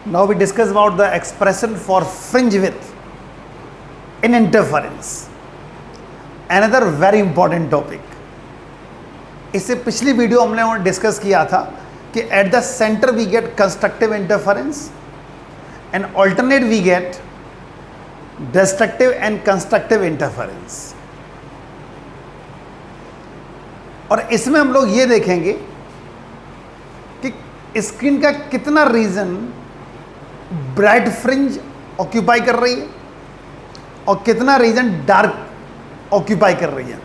Now we discuss about the expression for fringe width in interference. Another very important topic. इससे पिछली video हमने discuss किया था कि at the centre we get constructive interference and alternate we get destructive and constructive interference. और इसमें हम लोग ये देखेंगे कि स्क्रीन का कितना रीजन ब्राइट फ्रिंज ऑक्यूपाई कर रही है और कितना रीजन डार्क ऑक्यूपाई कर रही है।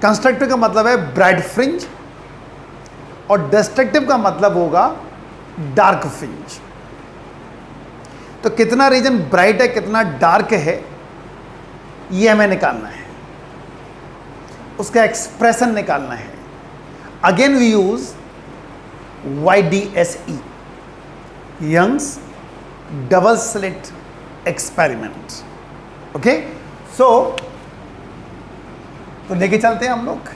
कंस्ट्रक्टिव का मतलब है ब्राइट फ्रिंज और डिस्ट्रक्टिव का मतलब होगा डार्क फ्रिंज। तो कितना रीजन ब्राइट है कितना डार्क है ये हमें निकालना है, उसका एक्सप्रेशन निकालना है। Again we use YDSE, Young's double slit experiment. Okay, so तो लेके चलते हैं हम लोग।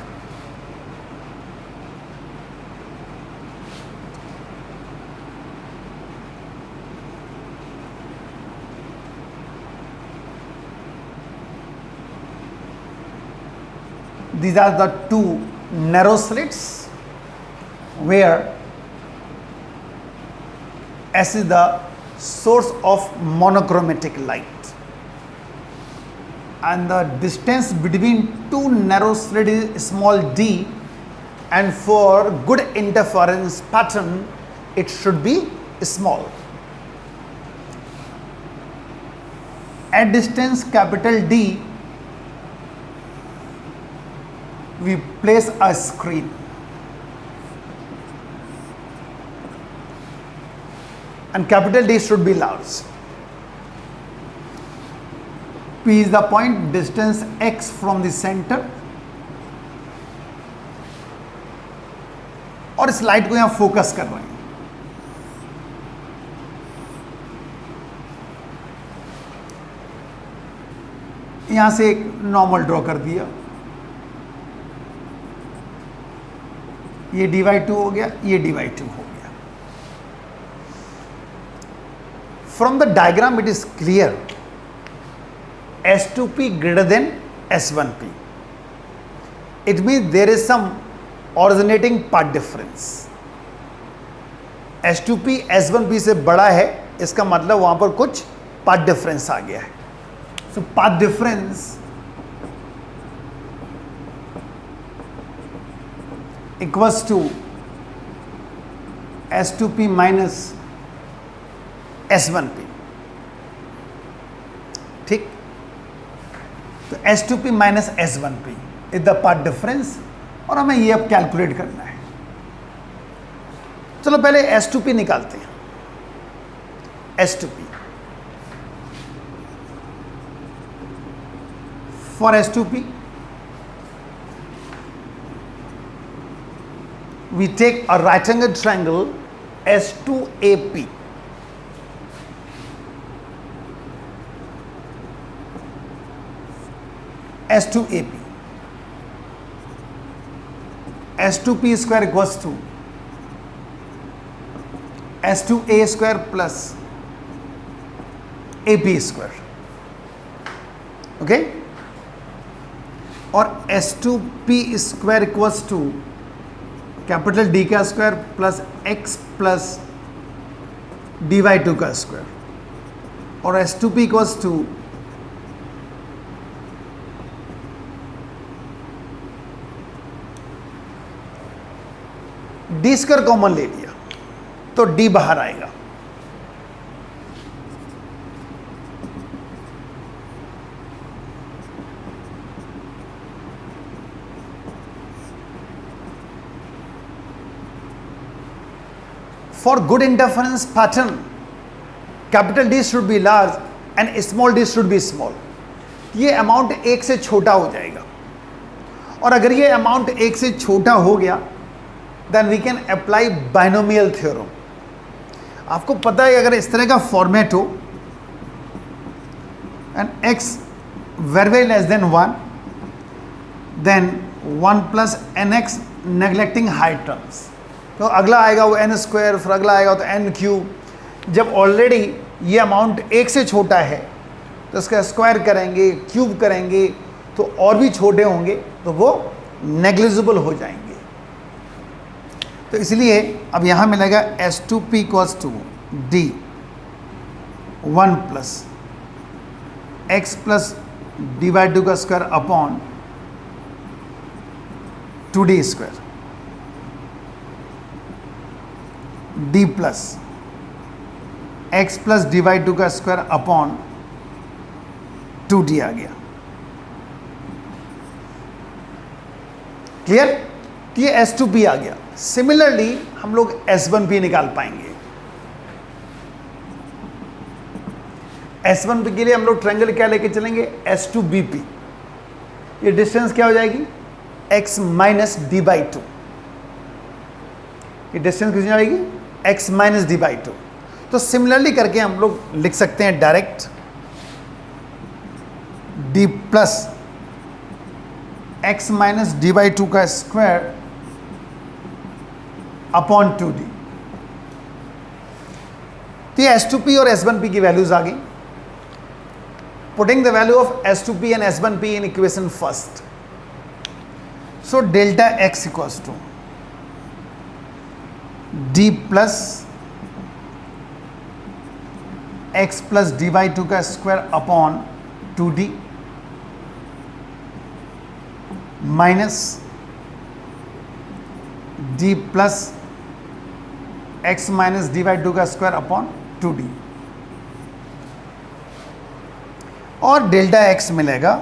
These are the two narrow slits where S is the source of monochromatic light and the distance between two narrow slits is small d, and for good interference pattern it should be small. At distance capital D we place a screen and capital D should be large. P is the point, distance x from the center, और इस light को यहां focus कर रहे हैं। यहां से एक नॉर्मल ड्रॉ कर दिया, ये dy2 हो गया, ये dy2 हो गया। From the diagram it is clear S2P greater than S1P. It means there is some originating path difference. S2P S1P से बड़ा है, इसका मतलब वहां पर कुछ path difference आ गया है। So path difference equals to S2P minus S1P। ठीक, तो S2P minus S1P is the path difference, और हमें ये अब कैलकुलेट करना है। चलो पहले S2P निकालते हैं। S2P for S2P we take a right angle triangle S2AP S2AP, S2P square equals to S2A square plus AP square। Okay, और S2P square equals to capital D का square plus x plus dy2 का square, और S2P equals to D square common ले लिया तो D बाहर आएगा। For good interference pattern capital D should be large and small D should be small. ये amount एक से छोटा हो जाएगा, और अगर ये अमाउंट एक से छोटा हो गया then we can apply binomial theorem। आपको पता है अगर इस तरह का फॉर्मेट हो and x very very less than 1 then 1 plus nx neglecting high terms, तो अगला आएगा वो n स्क्वायर, फिर अगला आएगा तो n क्यूब, जब ऑलरेडी ये अमाउंट 1 से छोटा है तो इसका स्क्वायर करेंगे, क्यूब करेंगे तो और भी छोटे होंगे तो वो नेग्लिजिबल हो जाएंगे। तो इसलिए अब यहाँ मिलेगा S2P equals to D 1 plus x plus D/2 का square upon 2D square D plus x plus D/2 का स्क्वायर अपॉन 2D आ गया। क्लियर? ये S2P आ गया। सिमिलरली हम लोग S1P निकाल पाएंगे। S1P के लिए हम लोग ट्रायंगल क्या लेके चलेंगे? S2BP। ये डिस्टेंस क्या हो जाएगी? x minus D/2। ये डिस्टेंस कितनी आएगी? x minus D/2। तो सिमिलरली करके हम लोग लिख सकते हैं direct D plus x minus D/2 का स्क्वायर अपॉन 2D। तो ये S2P और S1P की वैल्यूज आ गई। Putting the value of S2P and S1P in equation first, so delta x equals to D plus x plus D/2 का square upon 2D minus D plus x minus D/2 का square upon 2D और delta x मिलेगा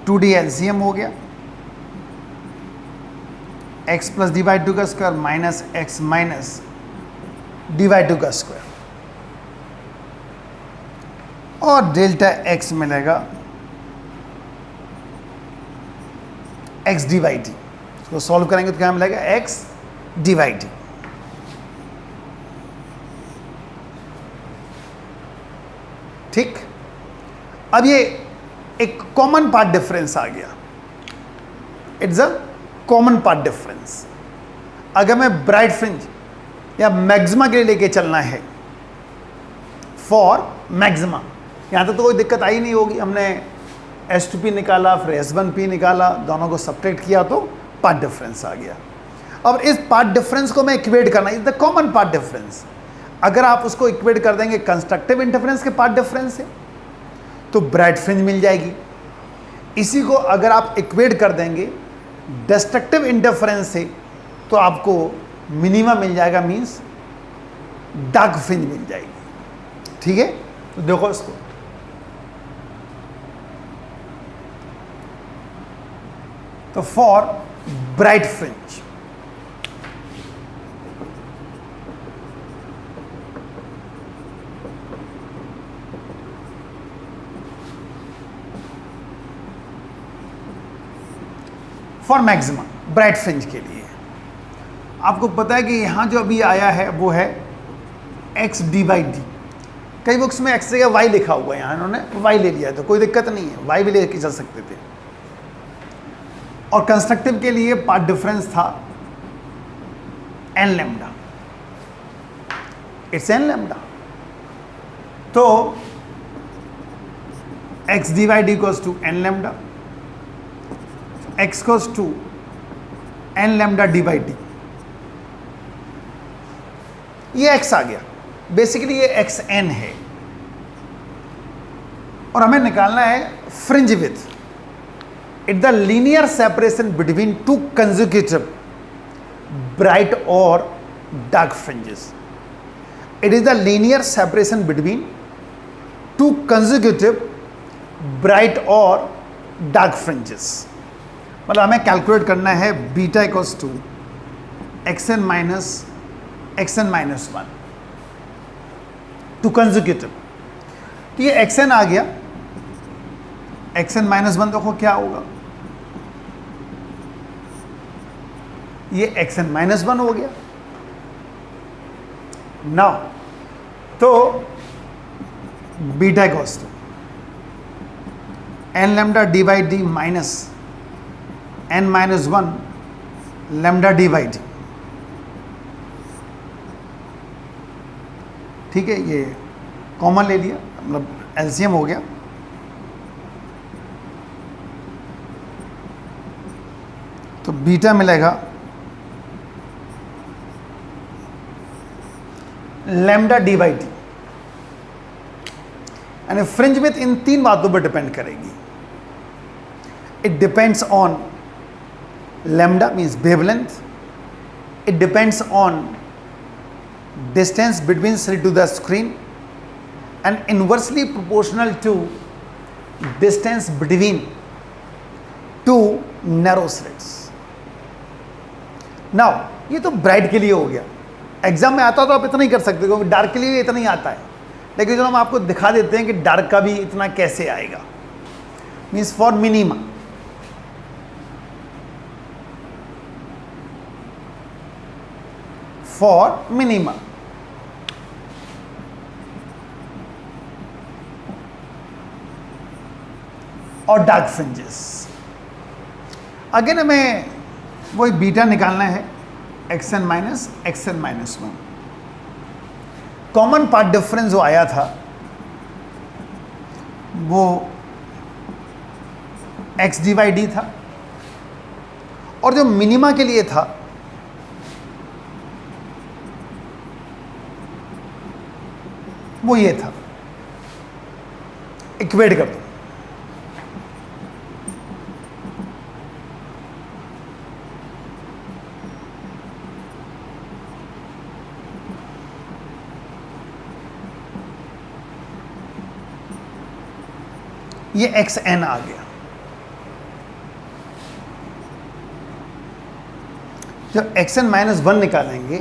2D LCM हो गया, x plus D/2 का square minus x minus D/2 का square और delta x मिलेगा x d/d। इसको सॉल्व करेंगे तो क्या मिलेगा? x d/d। ठीक। अब ये एक कॉमन पार्ट डिफरेंस आ गया। It's a common path difference. अगर मैं ब्राइट फ्रिंज या मैक्सिमा के लिए लेके चलना है, फॉर मैक्सिमा, यहां तक तो कोई दिक्कत आई नहीं होगी। हमने S2P निकाला, फिर S1P निकाला, दोनों को सब्ट्रैक्ट किया तो पार्ट डिफरेंस आ गया। अब इस पार्ट डिफरेंस को मैं इक्वेट करना, is the common path difference. अगर आप उसको इक्वेट कर देंगे कंस्ट्रक्टिव इंटरफेरेंस के पार्ट डिफरेंस से तो ब्राइट फ्रिंज मिल जाएगी। इसी को अगर आप इक्वेट कर देंगे डिस्ट्रक्टिव इंटरफेरेंस से तो आपको मिनिमा मिल जाएगा, मींस डार्क फ्रिंज मिल जाएगी। ठीक है, तो देखो इसको, तो for bright fringe for maxima, bright fringe के लिए आपको पता है कि यहां जो अभी आया है वो है x d/d। कई बुक्स में x जगह y लिखा हुआ है, यहां इन्होंने y ले लिया, तो कोई दिक्कत नहीं है, y भी लेके चल सकते थे। और कंस्ट्रक्टिव के लिए पार्ट डिफरेंस था n lambda, it's n lambda. तो x d/d equals to n lambda, x equals to n lambda d/d। ये x आ गया, बेसिकली ये xn है और हमें निकालना है fringe width. It the linear separation between two consecutive bright और dark fringes. It is the linear separation between two consecutive bright और डार्क फ्रिंजेस। मतलब हमें कैलकुलेट करना है beta equals to xn minus 1 two consecutive. तो ये xn आ गया, xn minus 1 देखो क्या होगा, ये xn माइनस 1 हो गया। नाउ तो beta equals to n lambda d/d minus n minus 1 lambda d/d। ठीक है, ये कॉमन ले लिया, मतलब एलसीएम हो गया। तो बीटा मिलेगा लैम्डा डी बाई टी, यानी फ्रिंज विड्थ इन 3 बातों पर डिपेंड करेगी। It depends on lambda means wavelength, it depends on distance between slit to the screen, and inversely proportional to distance between two narrow slits. Now ये तो bright के लिए हो गया, एग्जाम में आता तो आप इतना ही कर सकते हो क्योंकि डार्क के लिए इतना ही आता है, लेकिन जो हम आपको दिखा देते हैं कि डार्क का भी इतना कैसे आएगा। Means for minima, for minima और डार्क फ्रिंजेस, अगेन हमें वही बीटा निकालना है, xn minus xn minus 1। Common path difference जो आया था वो x डी बाई डी था, और जो मिनिमा के लिए था वो ये था। इक्वेट कर दो, ये xn आ गया। जब xn माइनस 1 निकालेंगे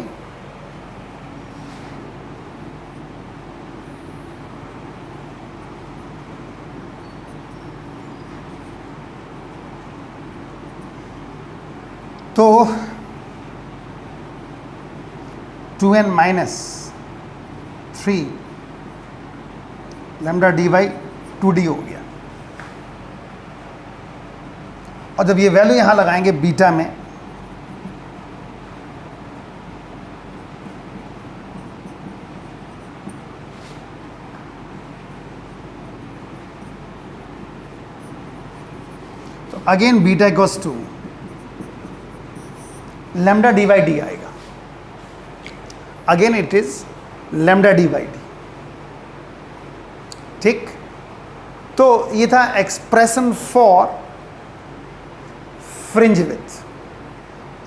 तो 2n minus 3 lambda D by 2d हो गया। और जब ये वैल्यू यहां लगाएंगे बीटा में, तो again beta equals to lambda D by D आएगा। Again it is lambda D by D. ठीक, तो ये था एक्सप्रेशन फॉर फ्रिंज विड्थ,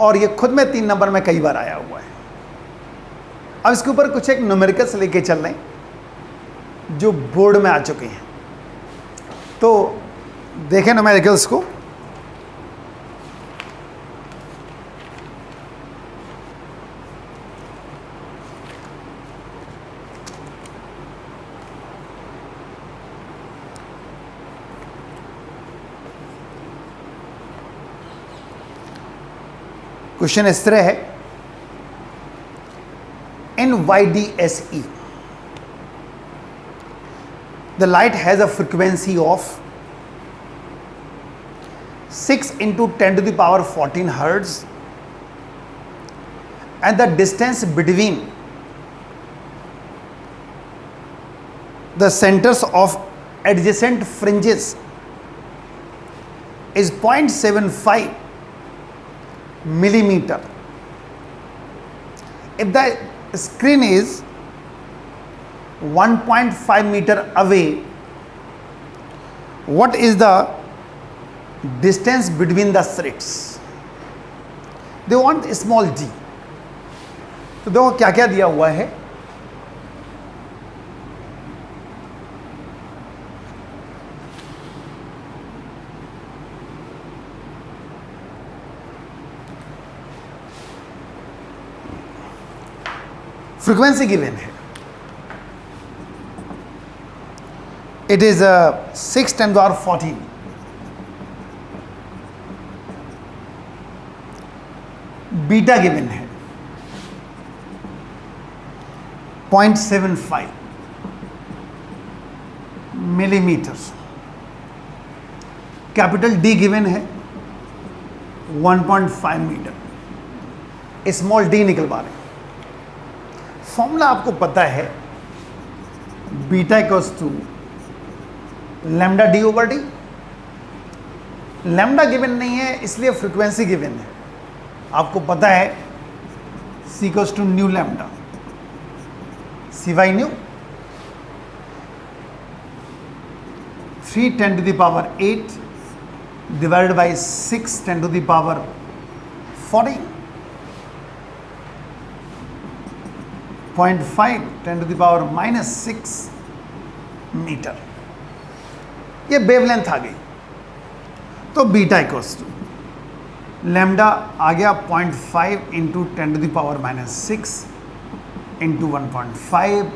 और ये खुद में 3 नंबर में कई बार आया हुआ है। अब इसके ऊपर कुछ एक न्यूमेरिकल्स लेके चल रहे हैं जो बोर्ड में आ चुके हैं, तो देखें न्यूमेरिकल्स को। क्वेश्चन इस तरह है, in YDSE the light has a frequency of 6 into 10 to the power 14 hertz, and the distance between the centers of adjacent fringes is 0.75 millimeter. If the screen is 1.5 meter away, what is the distance between the slits? They want small d. तो देखो क्या क्या दिया हुआ है। Frequency given है, it is 6 × 10⁻14। Beta given है 0.75 millimetre. Capital D given है 1.5 मीटर। स्मॉल डी निकलवा रहे हैं। फॉर्मूला आपको पता है beta equals to lambda D over D. Lambda given नहीं है इसलिए फ्रीक्वेंसी गिवन है। आपको पता है C equals to nu lambda C Y nu 3 10 to the power 8 divided by 6 10 to the power 40 0.5 10 to the power minus 6 metre. ये wavelength आ गई। तो बीटा इक्वल्स टू लैम्डा आ गया 0.5 into 10 to the power minus 6 into 1.5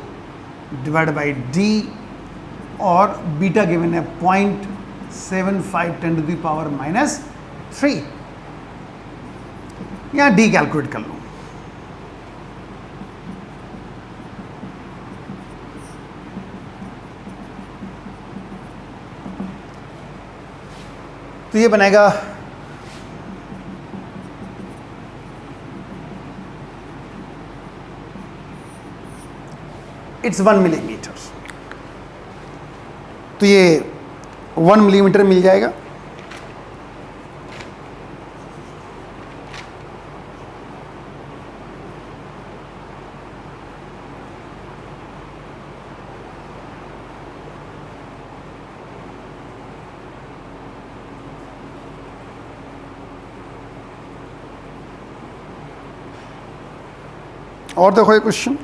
divide by D, और beta given है 0.75 10 to the power minus 3। यहां D calculate कर लो। तो ये बनेगा इट्स 1 मिलीमीटर। तो ये 1 मिलीमीटर मिल जाएगा। और देखो ये क्वेश्चन,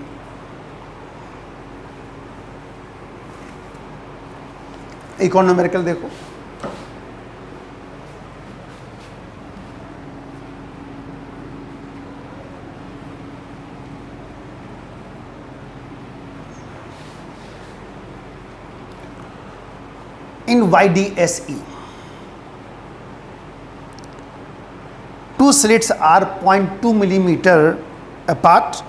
एक और न्यूमेरिकल देखो। In YDSE, two slits are 0.2 millimeter apart.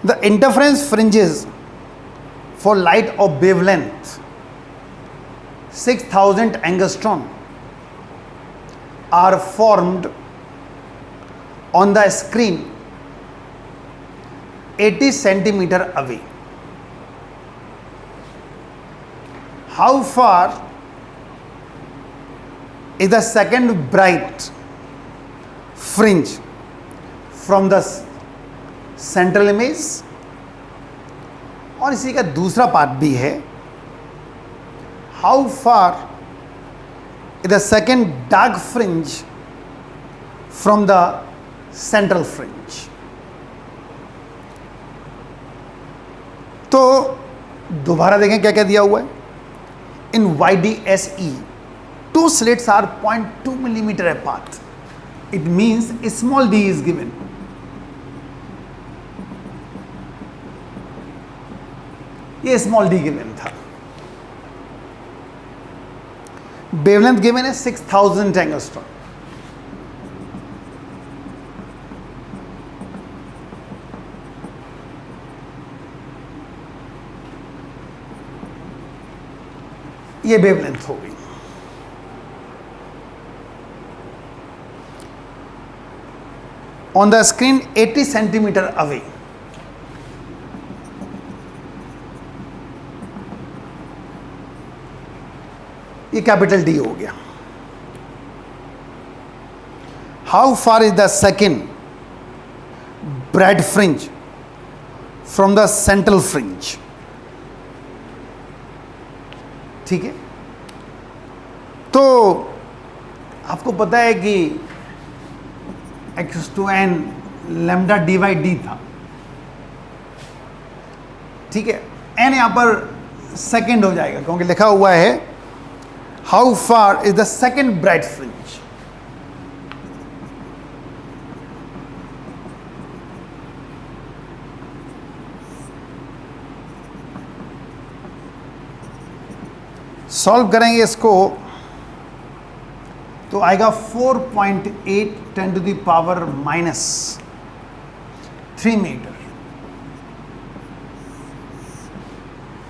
The interference fringes for light of wavelength 6000 angstrom are formed on the screen 80 centimeter away. How far is the second bright fringe from the central image? और इसी का दूसरा part भी है, how far is the second dark fringe from the central fringe. तो दोबारा देखें क्या क्या दिया हुआ है। इन YDSE, two slits are 0.2 millimeter apart. It means small d is given. ये स्मॉल डी गिवन था। वेवलेंथ गिवन है 6000 एंगस्ट्रॉम। ये वेवलेंथ हो गई। On the screen 80 centimetre away. ये कैपिटल डी हो गया। How far is the second bright fringe from the central fringe. ठीक है, तो आपको पता है कि x2n lambda D by D था। ठीक है, n यहां पर सेकेंड हो जाएगा क्योंकि लिखा हुआ है how far is the second bright fringe. Solve करेंगे इसको तो आएगा 4.8 10 to the power minus 3 metre.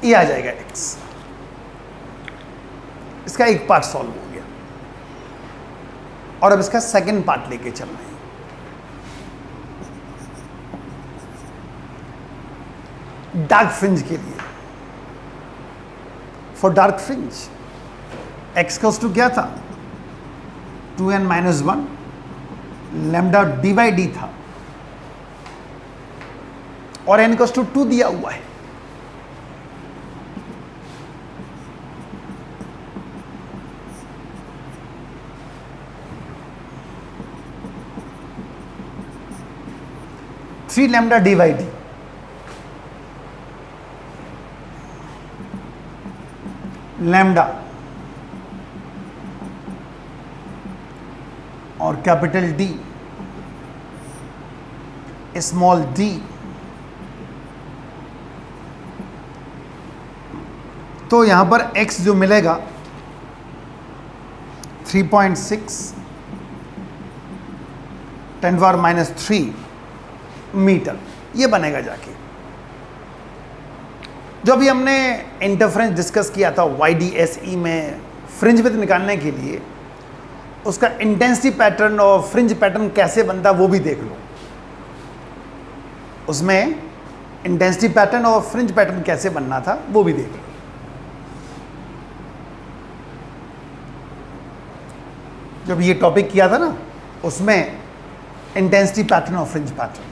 ये आ जाएगा x। इसका एक पार्ट सॉल्व हो गया और अब इसका सेकंड पार्ट लेके चल रहे हैं डार्क फ्रिंज के लिए। For dark fringe x cos two क्या था 2n-1 लैम्डा dy d था और n कॉस टू 2 दिया हुआ है। Three lambda dy d lambda और कैपिटल D स्मॉल d, तो यहां पर x जो मिलेगा 3.6 10⁻³ मीटर, ये बनेगा जाके। जो अभी हमने इंटरफ्रेंस डिस्कस किया था YDSE में फ्रिंज विड्थ निकालने के लिए, उसका इंटेंसिटी पैटर्न और फ्रिंज पैटर्न कैसे बनता वो भी देख लो। उसमें इंटेंसिटी पैटर्न और फ्रिंज पैटर्न कैसे बनना था वो भी देख लो। जब ये टॉपिक किया था ना, उसमें इंटेंसिटी पैटर्न और फ्रिंज पैटर्न।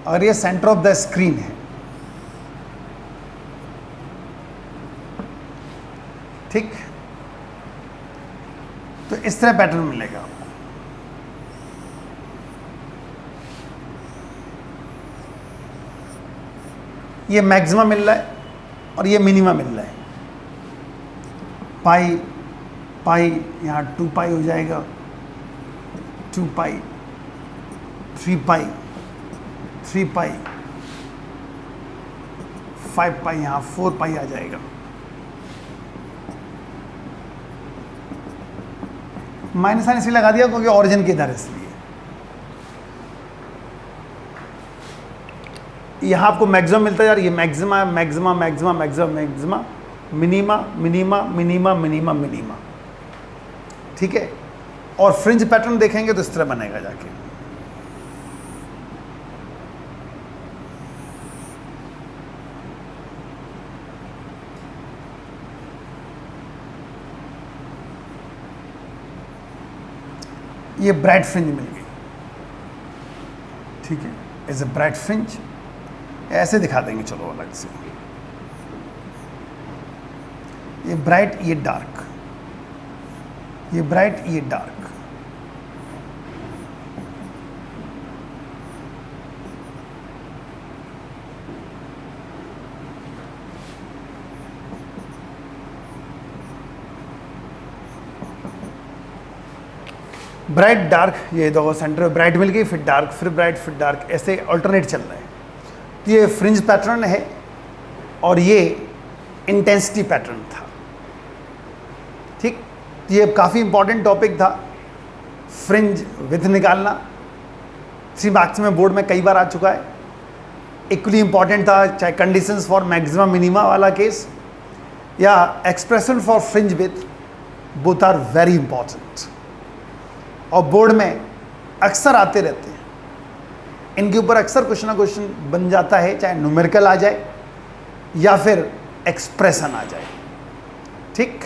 और ये सेंटर ऑफ द स्क्रीन है, ठीक। तो इस तरह पैटर्न मिलेगा आपको। ये मैक्सिमा मिल रहा है और ये मिनिमा मिल रहा है। पाई पाई यहाँ 2 पाई हो जाएगा, 2 पाई, 3 पाई, 3 पाई, 5 पाई, यहाँ 4 पाई आ जाएगा। माइनस साइन इसलिए लगा दिया क्योंकि ऑरिजिन किधर है, इसलिए। यहाँ आपको मैक्सिमम मिलता है यार, ये maxima maxima maxima maxima maxima minima minima minima minima minima, ठीक है। और फ्रिंज पैटर्न देखेंगे तो इस तरह बनेगा जाके। ये ब्राइट फ्रिंज मिल गई, ठीक है। एज ए ब्राइट फ्रिंज ऐसे दिखा देंगे, चलो अलग से। ये ब्राइट, ये डार्क, ये ब्राइट, ये डार्क। ब्राइट डार्क, ये दो सेंटर में ब्राइट मिल गई, फिर डार्क, फिर ब्राइट, फिर डार्क, ऐसे अल्टरनेट चल रहा है। तो ये फ्रिंज पैटर्न है और ये इंटेंसिटी पैटर्न था, ठीक। तो ये काफ़ी इंपॉर्टेंट टॉपिक था, फ्रिंज विड्थ निकालना। 3 मार्क्स में बोर्ड में कई बार आ चुका है। इक्वली इंपॉर्टेंट था, चाहे कंडीशंस फॉर मैक्सिमा मिनिमा वाला केस या expression for fringe width, both are very important और बोर्ड में अक्सर आते रहते हैं। इनके ऊपर अक्सर कुछ ना कुछ बन जाता है, चाहे न्यूमेरिकल आ जाए या फिर एक्सप्रेशन आ जाए, ठीक।